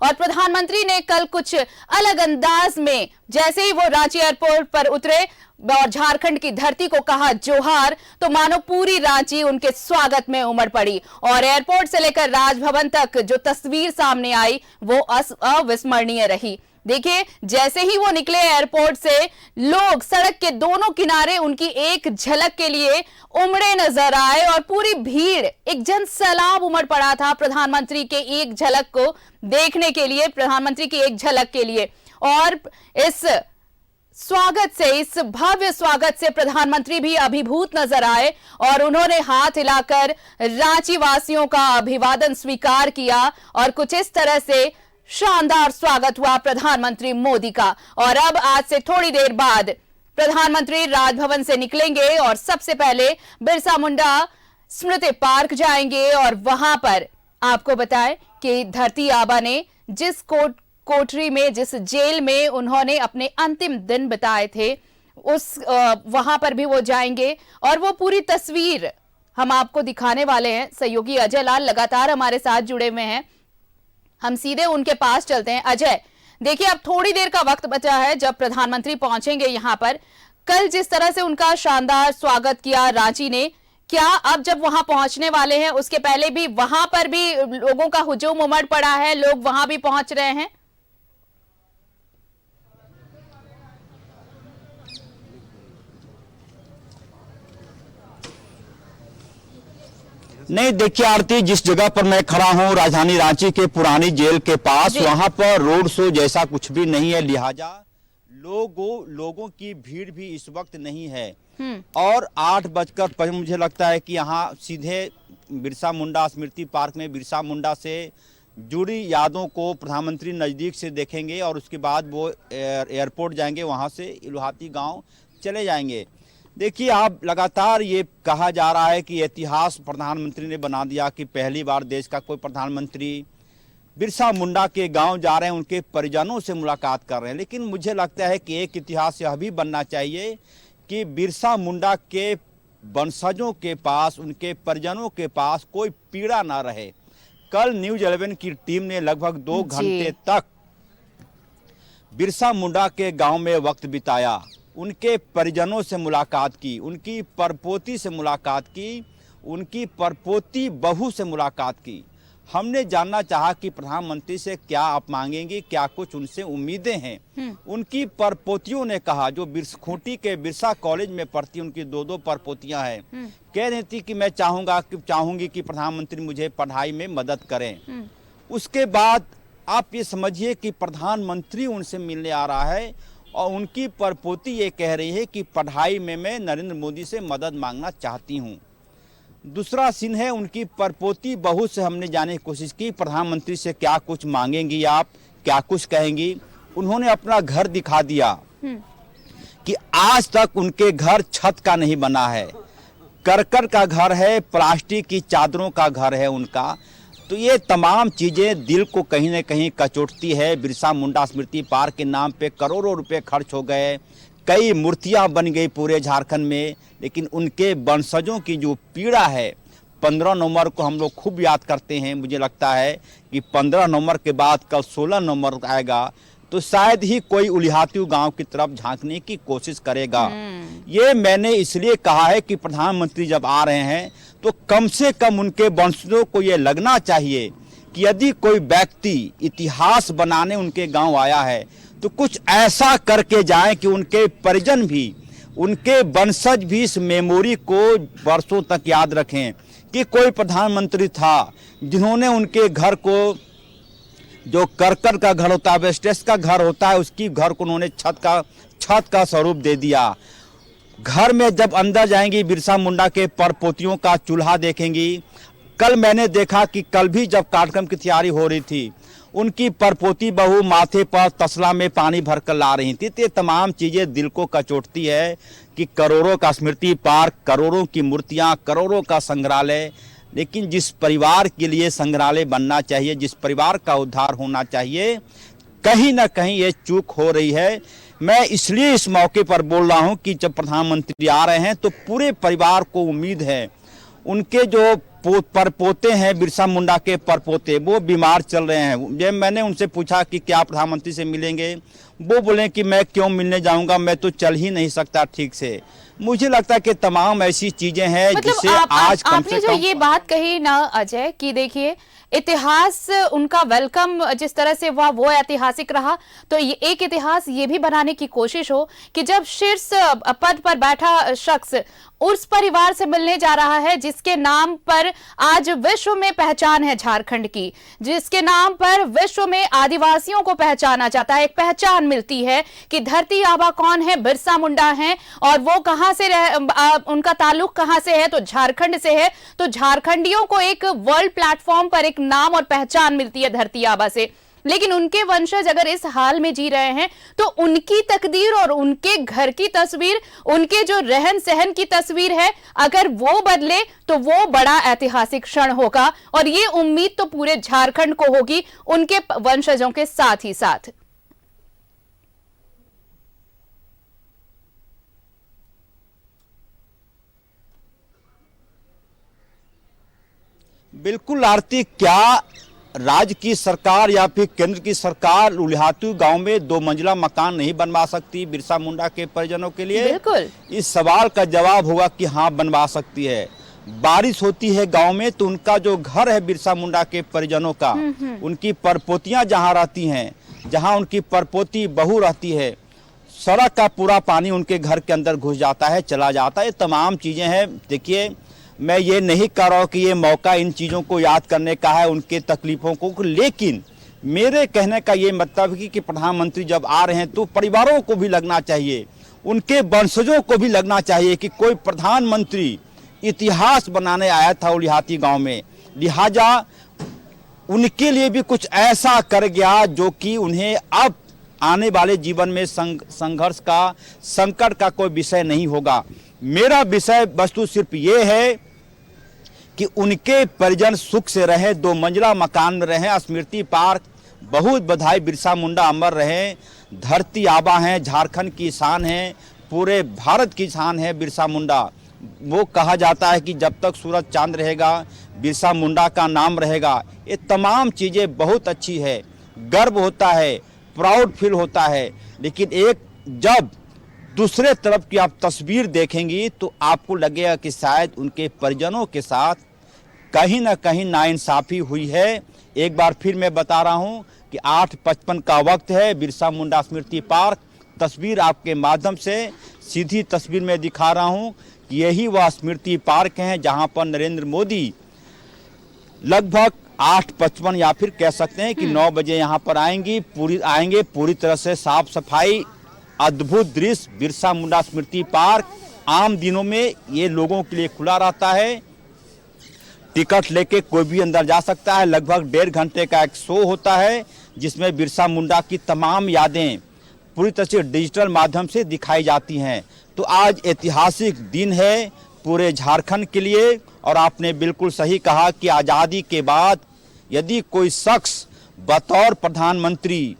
और प्रधानमंत्री ने कल कुछ अलग अंदाज में जैसे ही वो रांची एयरपोर्ट पर उतरे और झारखंड की धरती को कहा जोहार, तो मानो पूरी रांची उनके स्वागत में उमड़ पड़ी। और एयरपोर्ट से लेकर राजभवन तक जो तस्वीर सामने आई वो अविस्मरणीय रही। देखिए, जैसे ही वो निकले एयरपोर्ट से, लोग सड़क के दोनों किनारे उनकी एक झलक के लिए उमड़े नजर आए और पूरी भीड़, एक जन सैलाब उमड़ पड़ा था प्रधानमंत्री के एक झलक को देखने के लिए, प्रधानमंत्री की एक झलक के लिए। और इस स्वागत से, इस भव्य स्वागत से प्रधानमंत्री भी अभिभूत नजर आए और उन्होंने हाथ हिलाकर रांची वासियों का अभिवादन स्वीकार किया और कुछ इस तरह से शानदार स्वागत हुआ प्रधानमंत्री मोदी का। और अब आज से थोड़ी देर बाद प्रधानमंत्री राजभवन से निकलेंगे और सबसे पहले बिरसा मुंडा स्मृति पार्क जाएंगे और वहां पर आपको बताएं कि धरती आबा ने जिस कोठरी में, जिस जेल में उन्होंने अपने अंतिम दिन बिताए थे, उस वहां पर भी वो जाएंगे और वो पूरी तस्वीर हम आपको दिखाने वाले हैं। सहयोगी अजय लाल लगातार हमारे साथ जुड़े हुए हैं, हम सीधे उनके पास चलते हैं। अजय, देखिए, अब थोड़ी देर का वक्त बचा है जब प्रधानमंत्री पहुंचेंगे यहां पर। कल जिस तरह से उनका शानदार स्वागत किया रांची ने, क्या अब जब वहां पहुंचने वाले हैं उसके पहले भी वहां पर भी लोगों का हुजूम उमड़ पड़ा है, लोग वहां भी पहुंच रहे हैं? नहीं, देखिए आरती, जिस जगह पर मैं खड़ा हूं राजधानी रांची के पुरानी जेल के पास, वहां पर रोड शो जैसा कुछ भी नहीं है, लिहाजा लोगों की भीड़ भी इस वक्त नहीं है। और 8:05 मुझे लगता है कि यहाँ सीधे बिरसा मुंडा स्मृति पार्क में बिरसा मुंडा से जुड़ी यादों को प्रधानमंत्री नज़दीक से देखेंगे और उसके बाद वो एयरपोर्ट जाएंगे, वहाँ से इलुहाती गाँव चले जाएंगे। देखिए, आप लगातार ये कहा जा रहा है कि इतिहास प्रधानमंत्री ने बना दिया कि पहली बार देश का कोई प्रधानमंत्री बिरसा मुंडा के गांव जा रहे हैं, उनके परिजनों से मुलाकात कर रहे हैं। लेकिन मुझे लगता है कि एक इतिहास यह भी बनना चाहिए कि बिरसा मुंडा के वंशजों के पास, उनके परिजनों के पास कोई पीड़ा ना रहे। कल न्यूज़ 11 की टीम ने लगभग 2 घंटे तक बिरसा मुंडा के गाँव में वक्त बिताया, उनके परिजनों से मुलाकात की, उनकी परपोती से मुलाकात की, उनकी परपोती बहू से मुलाकात की। हमने जानना चाहा कि प्रधानमंत्री से क्या आप मांगेंगे, क्या कुछ उनसे उम्मीदें हैं। उनकी परपोतियों ने कहा, जो खूंटी के बिरसा कॉलेज में पढ़ती, उनकी 2 परपोतियां हैं, कह रही थी कि मैं चाहूंगी कि प्रधानमंत्री मुझे पढ़ाई में मदद करें। उसके बाद आप ये समझिए कि प्रधानमंत्री उनसे मिलने आ रहा है और उनकी परपोती ये कह रही है कि पढ़ाई में मैं नरेंद्र मोदी से मदद मांगना चाहती हूँ। दूसरा सीन है, उनकी परपोती बहू से हमने जानने की कोशिश की प्रधानमंत्री से क्या कुछ मांगेंगी आप, क्या कुछ कहेंगी। उन्होंने अपना घर दिखा दिया कि आज तक उनके घर छत का नहीं बना है, करकट का घर है, प्लास्टिक की चादरों का घर है उनका। तो ये तमाम चीज़ें दिल को कहीं न कहीं कचोटती है। बिरसा मुंडा स्मृति पार्क के नाम पे करोड़ों रुपए खर्च हो गए, कई मूर्तियां बन गई पूरे झारखंड में, लेकिन उनके वंशजों की जो पीड़ा है, 15 नवंबर को हम लोग खूब याद करते हैं। मुझे लगता है कि 15 नवंबर के बाद कल 16 नवंबर आएगा तो शायद ही कोई उलिहाती गांव की तरफ झांकने की कोशिश करेगा। ये मैंने इसलिए कहा है कि प्रधानमंत्री जब आ रहे हैं तो कम से कम उनके वंशजों को ये लगना चाहिए कि यदि कोई व्यक्ति इतिहास बनाने उनके गांव आया है तो कुछ ऐसा करके जाए कि उनके परिजन भी, उनके वंशज भी इस मेमोरी को वर्षों तक याद रखें कि कोई प्रधानमंत्री था जिन्होंने उनके घर को, जो करकट का घर होता है, एस्बेस्टस का घर होता है, उसकी घर को उन्होंने छत का स्वरूप दे दिया। घर में जब अंदर जाएंगी, बिरसा मुंडा के परपोतियों का चूल्हा देखेंगी। कल मैंने देखा कि कल भी जब कार्यक्रम की तैयारी हो रही थी, उनकी परपोती बहू माथे पर तसला में पानी भरकर ला रही थी। तो ये तमाम चीज़ें दिल को कचोटती है कि करोड़ों का स्मृति पार्क, करोड़ों की मूर्तियाँ, करोड़ों का संग्रहालय, लेकिन जिस परिवार के लिए संग्रहालय बनना चाहिए, जिस परिवार का उद्धार होना चाहिए, कहीं ना कहीं ये चूक हो रही है। मैं इसलिए इस मौके पर बोल रहा हूं कि जब प्रधानमंत्री आ रहे हैं तो पूरे परिवार को उम्मीद है, उनके जो परपोते हैं, बिरसा मुंडा के परपोते, वो बीमार चल रहे हैं। जब मैंने उनसे पूछा कि क्या प्रधानमंत्री से मिलेंगे, वो बोले कि मैं क्यों मिलने जाऊंगा, मैं तो चल ही नहीं सकता ठीक से। मुझे लगता है कि तमाम ऐसी चीजें हैं मतलब जिसे आज कम आपने से जो कम ये बात कही ना अजय, कि देखिए इतिहास उनका वेलकम जिस तरह से हुआ वो ऐतिहासिक रहा, तो ये एक इतिहास ये भी बनाने की कोशिश हो कि जब शीर्ष पद पर बैठा शख्स उस परिवार से मिलने जा रहा है जिसके नाम पर आज विश्व में पहचान है झारखंड की, जिसके नाम पर विश्व में आदिवासियों को पहचाना जाता है, एक पहचान मिलती है कि धरती आबा कौन है, बिरसा मुंडा है, और वो कहां से उनका ताल्लुक कहां से है, तो झारखंड से है। तो झारखंडियों को एक वर्ल्ड प्लेटफॉर्म पर एक नाम और पहचान मिलती है धरती आबा से। लेकिन उनके वंशज अगर इस हाल में जी रहे हैं तो उनकी तकदीर और उनके घर की तस्वीर, उनके जो रहन सहन की तस्वीर है, अगर वो बदले तो वो बड़ा ऐतिहासिक क्षण होगा। और ये उम्मीद तो पूरे झारखंड को होगी उनके वंशजों के साथ ही साथ। बिल्कुल आरती, क्या राज्य की सरकार या फिर केंद्र की सरकार उलिहातू गांव में 2 मंजिला मकान नहीं बनवा सकती बिरसा मुंडा के परिजनों के लिए? बिल्कुल। इस सवाल का जवाब होगा कि हाँ, बनवा सकती है। बारिश होती है गांव में तो उनका जो घर है बिरसा मुंडा के परिजनों का, उनकी परपोतियां जहां रहती हैं, जहां उनकी परपोती बहू रहती है, सड़क का पूरा पानी उनके घर के अंदर घुस जाता है, चला जाता है। ये तमाम चीजें हैं। देखिए, मैं ये नहीं कह रहा हूँ कि ये मौका इन चीज़ों को याद करने का है, उनके तकलीफ़ों को, लेकिन मेरे कहने का ये मतलब है कि प्रधानमंत्री जब आ रहे हैं तो परिवारों को भी लगना चाहिए, उनके वंशजों को भी लगना चाहिए कि कोई प्रधानमंत्री इतिहास बनाने आया था उलिहाती गांव में, लिहाजा उनके लिए भी कुछ ऐसा कर गया जो कि उन्हें अब आने वाले जीवन में संघर्ष का, संकट का कोई विषय नहीं होगा। मेरा विषय वस्तु सिर्फ ये है कि उनके परिजन सुख से रहे, 2 मंजिला मकान में रहे, स्मृति पार्क, बहुत बधाई, बिरसा मुंडा अमर रहे। धरती आबा हैं, झारखंड की शान है, पूरे भारत की शान है बिरसा मुंडा। वो कहा जाता है कि जब तक सूरज चांद रहेगा बिरसा मुंडा का नाम रहेगा। ये तमाम चीज़ें बहुत अच्छी है, गर्व होता है, प्राउड फील होता है। लेकिन एक जब दूसरे तरफ की आप तस्वीर देखेंगी तो आपको लगेगा कि शायद उनके परिजनों के साथ कहीं ना कहीं नाइंसाफ़ी हुई है। एक बार फिर मैं बता रहा हूं कि 8:55 का वक्त है, बिरसा मुंडा स्मृति पार्क। तस्वीर आपके माध्यम से सीधी तस्वीर में दिखा रहा हूं कि यही वह स्मृति पार्क है जहां पर नरेंद्र मोदी लगभग 8:55 या फिर कह सकते हैं कि 9 बजे यहाँ पर आएंगे पूरी तरह से साफ सफाई, अद्भुत दृश्य। बिरसा मुंडा स्मृति पार्क आम दिनों में ये लोगों के लिए खुला रहता है, टिकट लेके कोई भी अंदर जा सकता है। लगभग 1.5 घंटे का एक शो होता है जिसमें बिरसा मुंडा की तमाम यादें पूरी तरह से डिजिटल माध्यम से दिखाई जाती हैं। तो आज ऐतिहासिक दिन है पूरे झारखंड के लिए। और आपने बिल्कुल सही कहा कि आज़ादी के बाद यदि कोई शख्स बतौर प्रधानमंत्री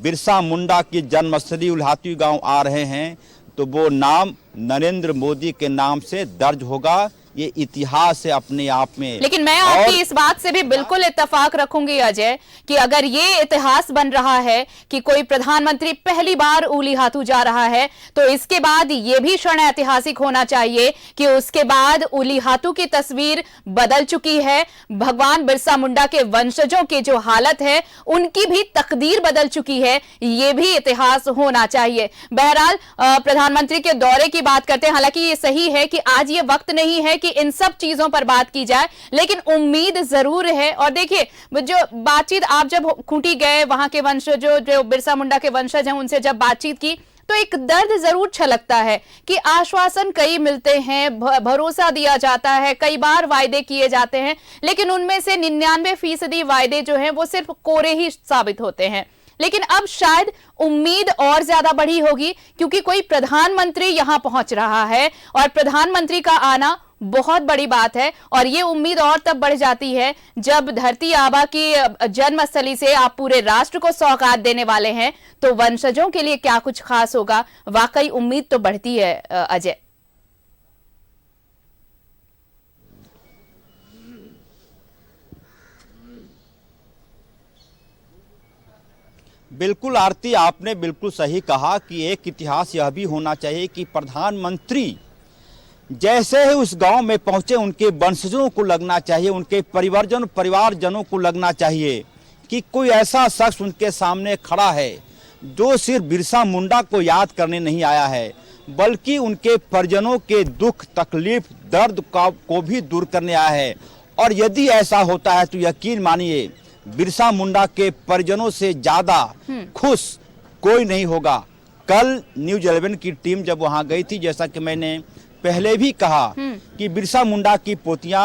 बिरसा मुंडा की जन्मस्थली उलिहातू गांव आ रहे हैं तो वो नाम नरेंद्र मोदी के नाम से दर्ज होगा। ये इतिहास है अपने आप में। लेकिन मैं आपकी इस बात से भी बिल्कुल इत्तेफाक रखूंगी अजय कि अगर ये इतिहास बन रहा है कि कोई प्रधानमंत्री पहली बार उलिहातू जा रहा है तो इसके बाद ये भी क्षण ऐतिहासिक होना चाहिए कि उसके बाद उलिहातू की तस्वीर बदल चुकी है। भगवान बिरसा मुंडा के वंशजों की जो हालत है उनकी भी तकदीर बदल चुकी है, ये भी इतिहास होना चाहिए। बहरहाल प्रधानमंत्री के दौरे की बात करते हैं, हालांकि ये सही है कि आज ये वक्त नहीं है कि इन सब चीजों पर बात की जाए, लेकिन उम्मीद जरूर है। और देखिए, जो बातचीत आप जब खूंटी गए, वहां के वंशज जो बिरसा मुंडा के वंशज हैं उनसे जब बातचीत की तो एक दर्द जरूर छलकता है कि आश्वासन कई मिलते हैं, भरोसा दिया जाता है, कई बार वायदे किए जाते हैं, लेकिन उनमें से 99% वायदे जो हैं वो सिर्फ कोरे ही साबित होते हैं। लेकिन अब शायद उम्मीद और ज्यादा बढ़ी होगी क्योंकि कोई प्रधानमंत्री यहां पहुंच रहा है और प्रधानमंत्री का आना बहुत बड़ी बात है। और ये उम्मीद और तब बढ़ जाती है जब धरती आबा की जन्मस्थली से आप पूरे राष्ट्र को सौगात देने वाले हैं, तो वंशजों के लिए क्या कुछ खास होगा। वाकई उम्मीद तो बढ़ती है अजय। बिल्कुल आरती, आपने बिल्कुल सही कहा कि एक इतिहास यह भी होना चाहिए कि प्रधानमंत्री जैसे ही उस गांव में पहुंचे उनके वंशजों को लगना चाहिए, उनके परिवारजनों को लगना चाहिए कि कोई ऐसा शख्स उनके सामने खड़ा है जो सिर्फ बिरसा मुंडा को याद करने नहीं आया है, बल्कि उनके परिजनों के दुख तकलीफ दर्द को भी दूर करने आया है। और यदि ऐसा होता है तो यकीन मानिए बिरसा मुंडा के परिजनों से ज्यादा खुश कोई नहीं होगा। कल न्यूज़ 11 की टीम जब वहां गई थी, जैसा कि मैंने पहले भी कहा कि बिरसा मुंडा की पोतियां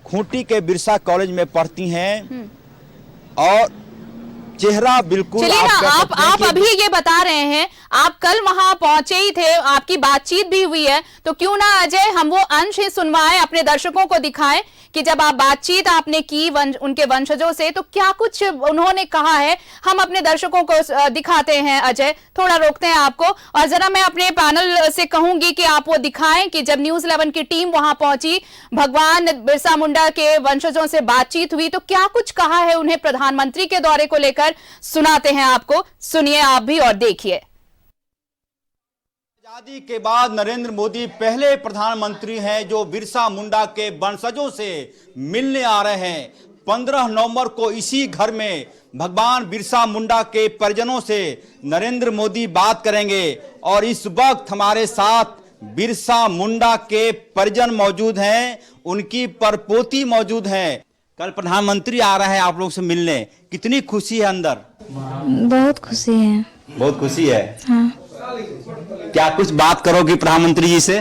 खूंटी के बिरसा कॉलेज में पढ़ती हैं और चेहरा बिल्कुल चलिए ना, आप अभी ये बता रहे हैं, आप कल वहां पहुंचे ही थे, आपकी बातचीत भी हुई है, तो क्यों ना अजय हम वो अंश ही सुनवाएं, अपने दर्शकों को दिखाएं कि जब आप बातचीत आपने की उनके वंशजों से तो क्या कुछ उन्होंने कहा है। हम अपने दर्शकों को दिखाते हैं। अजय, थोड़ा रोकते हैं आपको और जरा मैं अपने पैनल से कहूंगी कि आप वो दिखाएं कि जब न्यूज़ 11 की टीम वहां पहुंची, भगवान बिरसा मुंडा के वंशजों से बातचीत हुई, तो क्या कुछ कहा है उन्हें प्रधानमंत्री के दौरे को लेकर। सुनाते हैं आपको, सुनिए आप भी और देखिए। आजादी के बाद नरेंद्र मोदी पहले प्रधानमंत्री हैं जो बिरसा मुंडा के वंशजों से मिलने आ रहे हैं। 15 नवंबर को इसी घर में भगवान बिरसा मुंडा के परिजनों से नरेंद्र मोदी बात करेंगे और इस वक्त हमारे साथ बिरसा मुंडा के परिजन मौजूद हैं, उनकी परपोती मौजूद हैं। कल प्रधानमंत्री आ रहे हैं आप लोग से मिलने, कितनी खुशी है अंदर? बहुत खुशी है। बहुत खुशी है। हाँ। क्या कुछ बात करोगी प्रधानमंत्री जी से?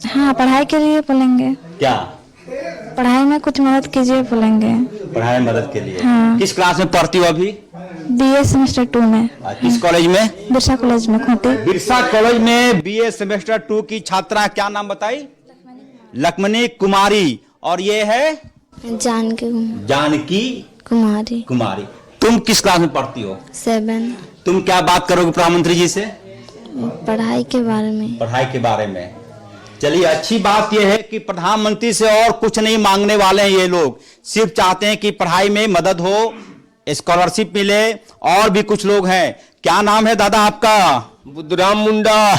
हाँ, पढ़ाई के लिए बोलेंगे। क्या पढ़ाई में कुछ मदद कीजिए बोलेंगे। पढ़ाई में मदद के लिए? हाँ। किस क्लास में पढ़ती हो अभी? बीए सेमेस्टर 2 में। किस कॉलेज में? बिरसा कॉलेज में खूंटी। बिरसा कॉलेज में बीए सेमेस्टर 2 की छात्रा, क्या नाम बताई? लक्ष्मणी कुमारी। और ये है जानकी कुमारी। तुम किस क्लास में पढ़ती हो? 7। तुम क्या बात करोगे प्रधानमंत्री जी से? पढ़ाई के बारे में। पढ़ाई के बारे में। चलिए, अच्छी बात यह है कि प्रधानमंत्री से और कुछ नहीं मांगने वाले हैं ये लोग, सिर्फ चाहते हैं कि पढ़ाई में मदद हो, स्कॉलरशिप मिले। और भी कुछ लोग हैं। क्या नाम है दादा आपका? बुद्धराम मुंडा।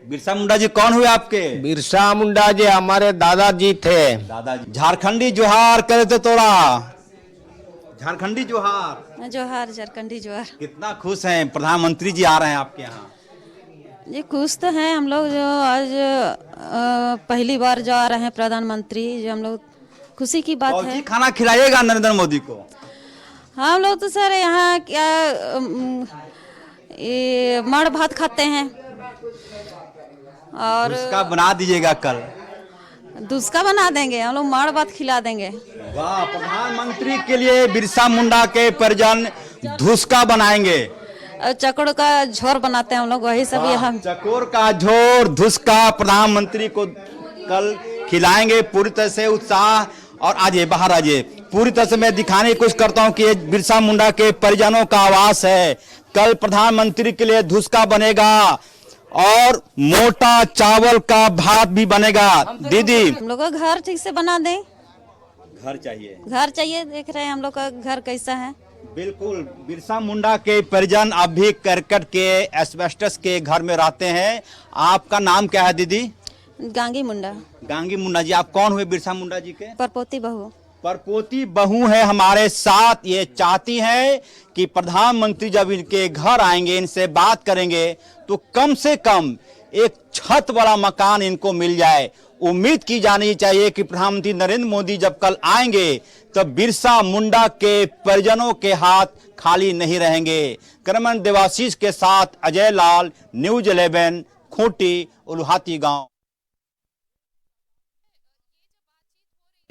बिरसा मुंडा जी कौन हुए आपके? बिरसा मुंडा जी हमारे दादाजी थे। दादाजी। झारखंडी जोहार करे तो तोड़ा। झारखंडी जोहार। जोहार, झारखंडी जोहार। कितना खुश हैं प्रधानमंत्री जी आ रहे हैं आपके यहाँ? ये खुश तो हैं हम लोग, जो आज पहली बार जो आ रहे हैं प्रधानमंत्री, जो हम लोग खुशी की बात है। खाना खिलाइएगा नरेंद्र मोदी को? हम लोग तो सर यहाँ क्या ये माड़ भात खाते हैं और उसका बना दीजिएगा कल। दूसका बना देंगे, हम लोग माड़ भात खिला देंगे। वाह, प्रधानमंत्री के लिए बिरसा मुंडा के परिजन धुसका बनाएंगे। चकोर का झोर बनाते हैं हम लोग, वही सब यहाँ। चकोर का झोर, धुसका प्रधानमंत्री को कल खिलाएंगे। पूरी तरह से उत्साह। और आइए बाहर आइए, पूरी तरह से मैं दिखाने की कोशिश करता हूँ कि बिरसा मुंडा के परिजनों का आवास है। कल प्रधानमंत्री के लिए धुसका बनेगा और मोटा चावल का भात भी बनेगा। दीदी, हम लोग का घर ठीक से बना दें। घर चाहिए? घर चाहिए। देख रहे हैं हम लोग का घर कैसा है। बिल्कुल। बिरसा मुंडा के परिजन अब भी करकट के एस्बेस्टस के घर में रहते हैं। आपका नाम क्या है दीदी? गांगी मुंडा। गांगी मुंडा जी, आप कौन हुए बिरसा मुंडा जी के? परपोती बहू। परपोती बहू है हमारे साथ। ये चाहती है कि प्रधानमंत्री जब इनके घर आएंगे, इनसे बात करेंगे, तो कम से कम एक छत वाला मकान इनको मिल जाए। उम्मीद की जानी चाहिए कि प्रधानमंत्री नरेंद्र मोदी जब कल आएंगे तो बिरसा मुंडा के परिजनों के हाथ खाली नहीं रहेंगे। करमन देवाशीष के साथ अजय लाल, न्यूज़ 11, खूंटी, उलुहाती गांव।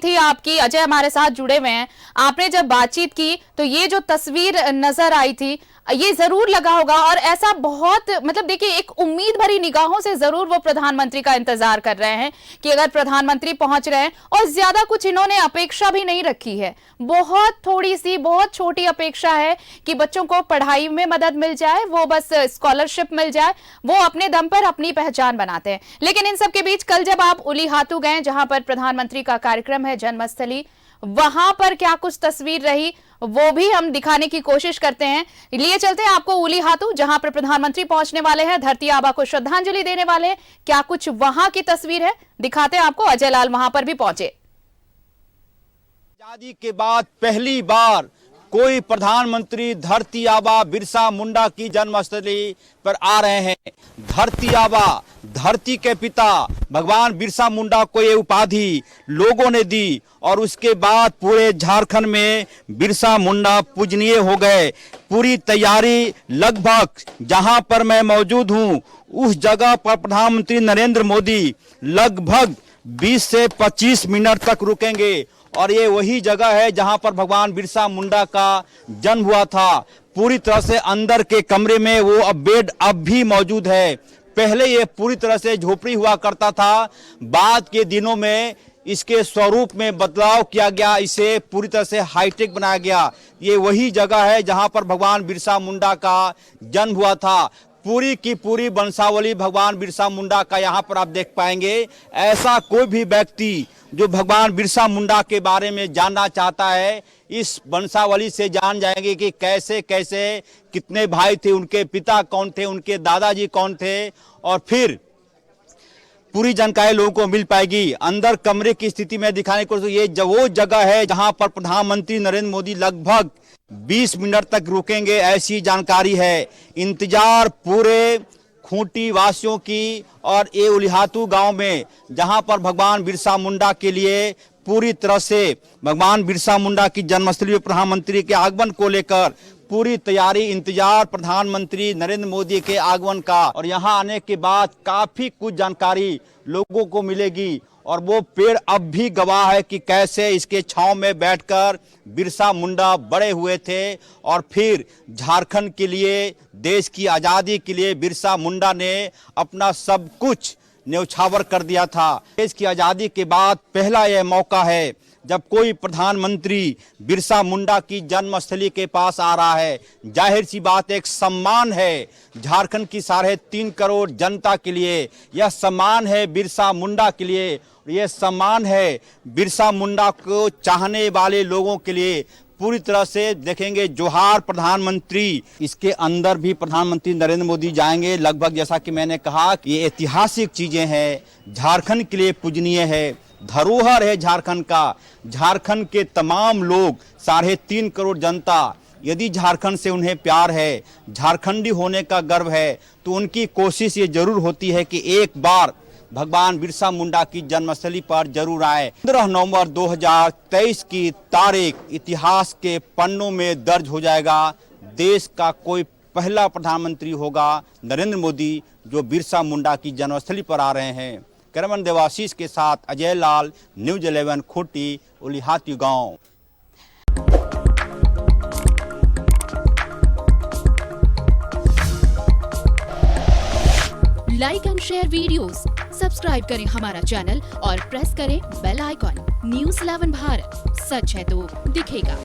थी आपकी, अजय हमारे साथ जुड़े हुए हैं। आपने जब बातचीत की तो ये जो तस्वीर नजर आई थी, ये जरूर लगा होगा और ऐसा बहुत, मतलब देखिए, एक उम्मीद भरी निगाहों से जरूर वो प्रधानमंत्री का इंतजार कर रहे हैं कि अगर प्रधानमंत्री पहुंच रहे हैं। और ज्यादा कुछ इन्होंने अपेक्षा भी नहीं रखी है, बहुत थोड़ी सी, बहुत छोटी अपेक्षा है कि बच्चों को पढ़ाई में मदद मिल जाए, वो बस स्कॉलरशिप मिल जाए। वो अपने दम पर अपनी पहचान बनाते हैं। लेकिन इन सब के बीच कल जब आप उलीहातू गए, जहां पर प्रधानमंत्री का कार्यक्रम है, जन्मस्थली, वहां पर क्या कुछ तस्वीर रही वो भी हम दिखाने की कोशिश करते हैं। लिए चलते हैं आपको उली हाथू, जहां पर प्रधानमंत्री पहुंचने वाले हैं, धरती आबा को श्रद्धांजलि देने वाले हैं। क्या कुछ वहां की तस्वीर है, दिखाते हैं आपको। अजय लाल वहां पर भी पहुंचे। आजादी के बाद पहली बार कोई प्रधानमंत्री धरती आबा बिरसा मुंडा की जन्मस्थली पर आ रहे हैं। धरती आबा, धरती के पिता भगवान बिरसा मुंडा को ये उपाधि लोगों ने दी और उसके बाद पूरे झारखंड में बिरसा मुंडा पूजनीय हो गए। पूरी तैयारी लगभग जहां पर मैं मौजूद हूं उस जगह पर प्रधानमंत्री नरेंद्र मोदी लगभग 20 से 25 मिनट तक रुकेंगे और ये वही जगह है जहां पर भगवान बिरसा मुंडा का जन्म हुआ था। पूरी तरह से अंदर के कमरे में वो बेड अब भी मौजूद है। पहले ये पूरी तरह से झोपड़ी हुआ करता था, बाद के दिनों में इसके स्वरूप में बदलाव किया गया, इसे पूरी तरह से हाईटेक बनाया गया। ये वही जगह है जहां पर भगवान बिरसा मुंडा का जन्म हुआ था। पूरी की पूरी वंशावली भगवान बिरसा मुंडा का यहाँ पर आप देख पाएंगे। ऐसा कोई भी व्यक्ति जो भगवान बिरसा मुंडा के बारे में जानना चाहता है, इस वंशावली से जान जाएंगे कि कैसे कैसे कितने भाई थे, उनके पिता कौन थे, उनके दादाजी कौन थे, और फिर पूरी जानकारी लोगों को मिल पाएगी। अंदर कमरे की स्थिति में दिखाने को ये वो जगह है जहां पर प्रधानमंत्री नरेंद्र मोदी लगभग 20 मिनट तक रुकेंगे, ऐसी जानकारी है। इंतजार पूरे खूंटी वासियों की और ये उलिहातू गांव में जहां पर भगवान बिरसा मुंडा के लिए पूरी तरह से भगवान बिरसा मुंडा की जन्मस्थली पर प्रधानमंत्री के आगमन को लेकर पूरी तैयारी, इंतजार प्रधानमंत्री नरेंद्र मोदी के आगमन का। और यहां आने के बाद काफी कुछ जानकारी लोगों को मिलेगी और वो पेड़ अब भी गवाह है कि कैसे इसके छांव में बैठकर बिरसा मुंडा बड़े हुए थे और फिर झारखंड के लिए, देश की आज़ादी के लिए बिरसा मुंडा ने अपना सब कुछ न्यौछावर कर दिया था। देश की आज़ादी के बाद पहला यह मौका है जब कोई प्रधानमंत्री बिरसा मुंडा की जन्मस्थली के पास आ रहा है। जाहिर सी बात, एक सम्मान है झारखंड की 3.5 करोड़ जनता के लिए, यह सम्मान है बिरसा मुंडा के लिए, यह सम्मान है बिरसा मुंडा को चाहने वाले लोगों के लिए। पूरी तरह से देखेंगे जोहार प्रधानमंत्री। इसके अंदर भी प्रधानमंत्री नरेंद्र मोदी जाएंगे। लगभग जैसा कि मैंने कहा कि ये ऐतिहासिक चीजें हैं, झारखंड के लिए पूजनीय है, धरोहर है झारखंड का। झारखंड के तमाम लोग, 3.5 करोड़ जनता, यदि झारखंड से उन्हें प्यार है, झारखंडी होने का गर्व है, तो उनकी कोशिश ये जरूर होती है कि एक बार भगवान बिरसा मुंडा की जन्मस्थली पर जरूर आए। 15 नवंबर 2023 की तारीख इतिहास के पन्नों में दर्ज हो जाएगा। देश का कोई पहला प्रधानमंत्री होगा नरेंद्र मोदी, जो बिरसा मुंडा की जन्मस्थली पर आ रहे हैं। कैमरामैन देवाशीष के साथ अजय लाल, न्यूज 11 खूंटी, उलिहातू गांव। Like and share videos, subscribe करें हमारा चैनल और प्रेस करें बेल आइकॉन। न्यूज़ 11 भारत, सच है तो दिखेगा।